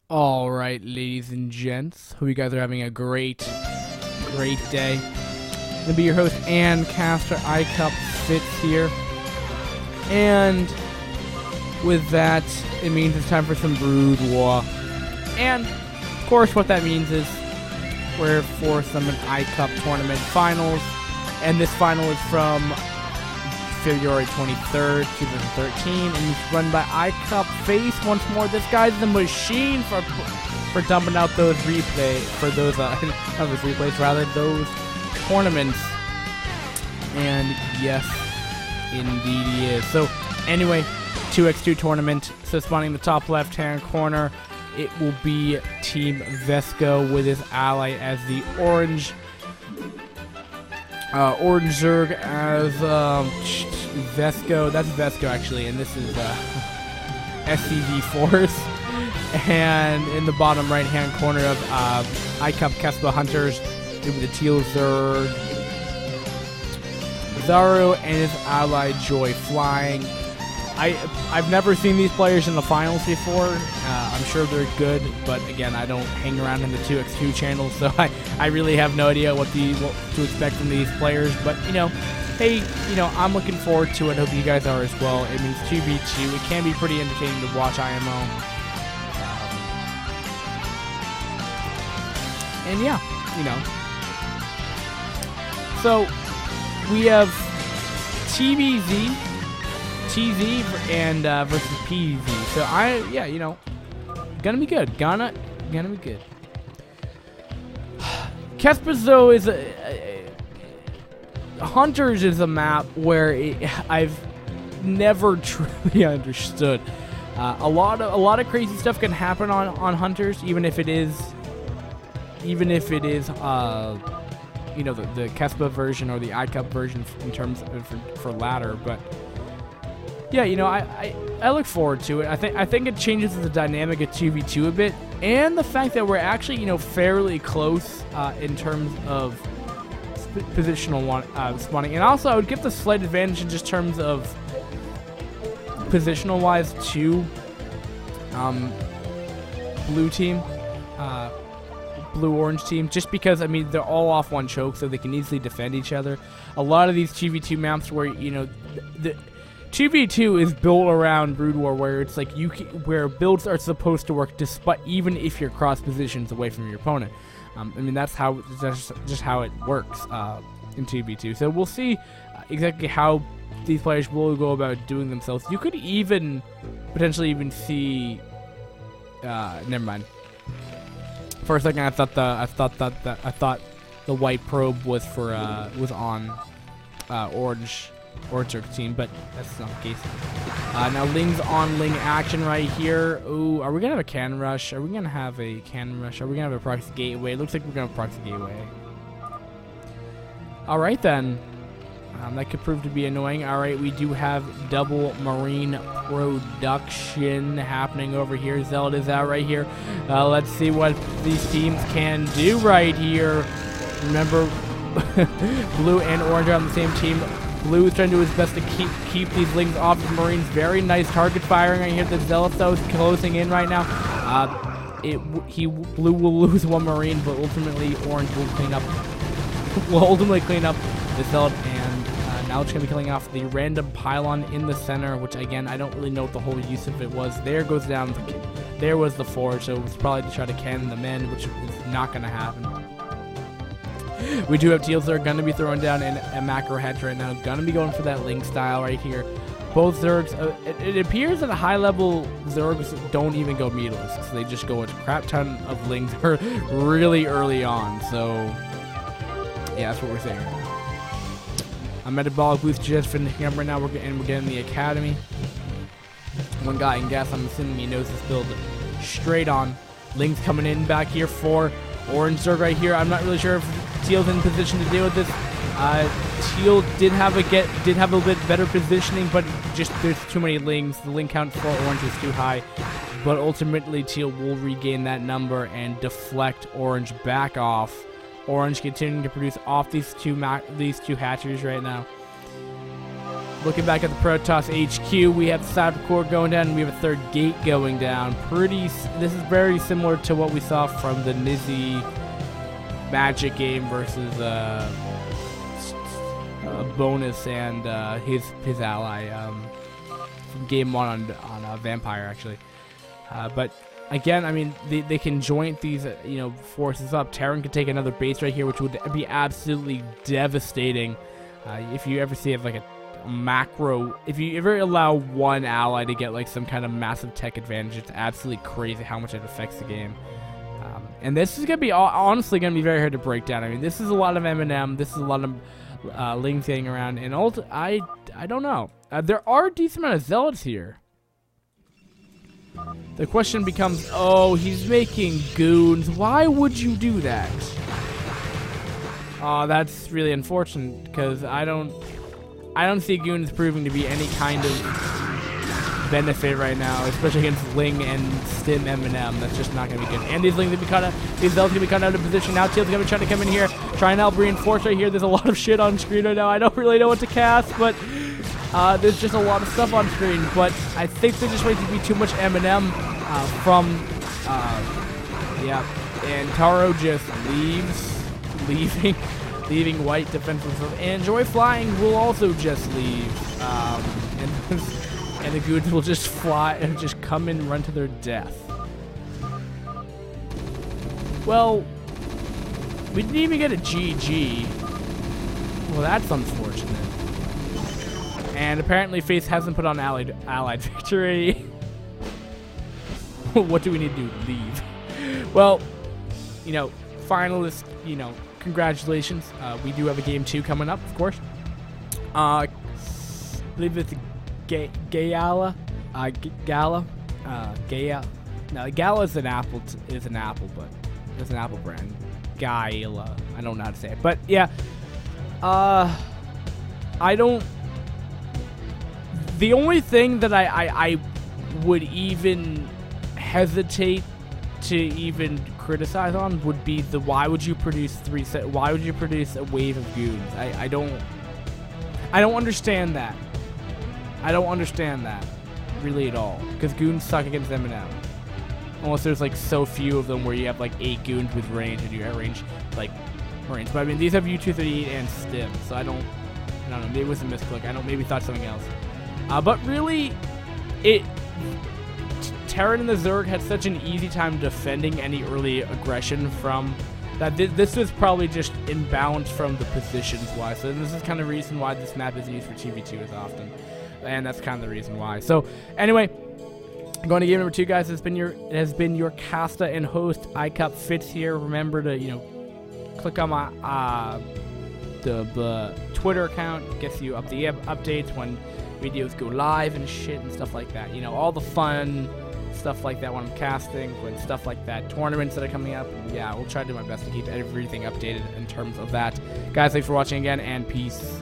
All right, ladies and gents, hope you guys are having a great day. I'm gonna be your host, and caster iCCup Fitz here, and with that, it means it's time for some Brood War. And of course, what that means is we're for some iCCup tournament finals, and this final is from February 23rd, 2013, and it's run by iCCup Face once more. This guy's the machine for dumping out those those tournaments. And yes, indeed he is. So anyway, 2x2 tournament. So spawning in the top left-hand corner, it will be Team Vesko with his ally as the orange Zerg as Vesko. That's Vesko actually, and this is SCV Force. And in the bottom right-hand corner of iCCup Kespa Hunters, it will be the teal Zerg, Zarro, and his ally Joy flying. I've never seen these players in the finals before. I'm sure they're good, but again, I don't hang around in the 2x2 channel, so I really have no idea what to expect from these players. But hey, I'm looking forward to it. Hope you guys are as well. It means 2v2. It can be pretty entertaining to watch IMO. And yeah, So we have TZ and versus PZ. So gonna be good. Gonna be good. Kespas though is Hunters is a map where I've never truly understood. A lot of crazy stuff can happen on Hunters, even if it is the Kespa version or the iCCup version in terms of for ladder, but. Yeah, I look forward to it. I think it changes the dynamic of 2v2 a bit, and the fact that we're actually fairly close in terms of positional spawning. And also, I would give the slight advantage in just terms of positional wise to blue team, blue-orange team, just because they're all off one choke, so they can easily defend each other. A lot of these 2v2 maps where the 2v2 is built around Brood War, where it's like where builds are supposed to work despite even if you're cross positions away from your opponent. That's just how it works in 2v2. So we'll see exactly how these players will go about doing themselves. You could even potentially see. Never mind. For a second, I thought the white probe was on orange. Zerg team, but that's not the case. Now Ling's on Ling action right here. Ooh, are we gonna have a cannon rush? Are we gonna have a proxy gateway? It looks like we're gonna have a proxy gateway. Alright then. That could prove to be annoying. Alright, we do have double marine production happening over here. Zelda's out right here. Let's see what these teams can do right here. Remember, blue and orange are on the same team. Blue is trying to do his best to keep these Lings off the Marines. Very nice target firing. I hear the Zealot though is closing in right now. Blue will lose one Marine, but ultimately orange will clean up. The Zealot, and now it's gonna be killing off the random pylon in the center, which again I don't really know what the whole use of it was. There goes down. There was the forge, so it was probably to try to cannon them in, which is not gonna happen. We do have teals that are going to be throwing down in a macro hedge right now. Going to be going for that Ling style right here. Both Zergs, it appears that high level Zergs don't even go meatless. So they just go a crap ton of Lings really early on. So yeah, that's what we're saying. A metabolic boost just finishing up right now. We're getting the academy. One guy in gas, I'm assuming he knows this build straight on. Ling's coming in back here for orange Zerg right here. I'm not really sure if Teal's in position to deal with this. Teal did have a little bit better positioning, but just there's too many Lings. The Ling count for orange is too high. But ultimately, Teal will regain that number and deflect orange back off. Orange continuing to produce off these two hatcheries right now. looking back at the Protoss HQ, we have the cyber core going down, and we have a third gate going down. This is very similar to what we saw from the Nizzy Magic game versus Bonus and his ally from game 1 on Vampire, actually. But again, I mean, they can joint these forces up. Terran could take another base right here, which would be absolutely devastating. If you ever see like a macro, if you ever allow one ally to get like some kind of massive tech advantage, it's absolutely crazy how much it affects the game. And this is gonna be honestly gonna be very hard to break down. I mean, this is a lot of M&M, this is a lot of Lings getting around, and I don't know. There are a decent amount of zealots here. The question becomes, oh, he's making goons. Why would you do that? Oh, that's really unfortunate, because I don't see goons proving to be any kind of benefit right now, especially against Ling and Stim M&M. That's just not going to be good. And these Lings these Zealots going to be cut out of position. Now Teal's going to be trying to come in here, try and help reinforce right here. There's a lot of shit on screen right now. I don't really know what to cast, but there's just a lot of stuff on screen. But I think there's just going to be too much M&M yeah. And Taro just leaving white defensive, and Joy Flying will also just leave, and the goons will just fly and just come and run to their death. Well, we didn't even get a GG. Well, that's unfortunate. And apparently FaZe hasn't put on allied victory. What do we need to do? Leave. Well, finalists, congratulations. We do have a game 2 coming up, of course. I believe it's Gala. No, Gala is an apple, but it's an apple brand. Gala. I don't know how to say it, but yeah. The only thing that I would even hesitate to even criticize on would be why would you produce a wave of goons? I don't understand that. I don't understand that really at all, because goons suck against M&M. Unless there's like so few of them where you have like 8 goons with range and you outrange like Marines. But I mean, these have U-238 and Stim, so I don't know, maybe it was a misclick. Maybe thought something else. But really, Terran and the Zerg had such an easy time defending any early aggression from that. This was probably just imbalanced from the positions wise. So this is kind of the reason why this map isn't used for TV2 as often, and that's kind of the reason why. So anyway, going to game number 2, guys. It has been your caster and host iCCup Fitz here. Remember to click on my the Twitter account. Gets you up the updates when videos go live and shit and stuff like that. All the fun stuff like that when I'm casting, when stuff like that, tournaments that are coming up. Yeah, we'll try to do my best to keep everything updated in terms of that. Guys, thanks for watching again, and peace.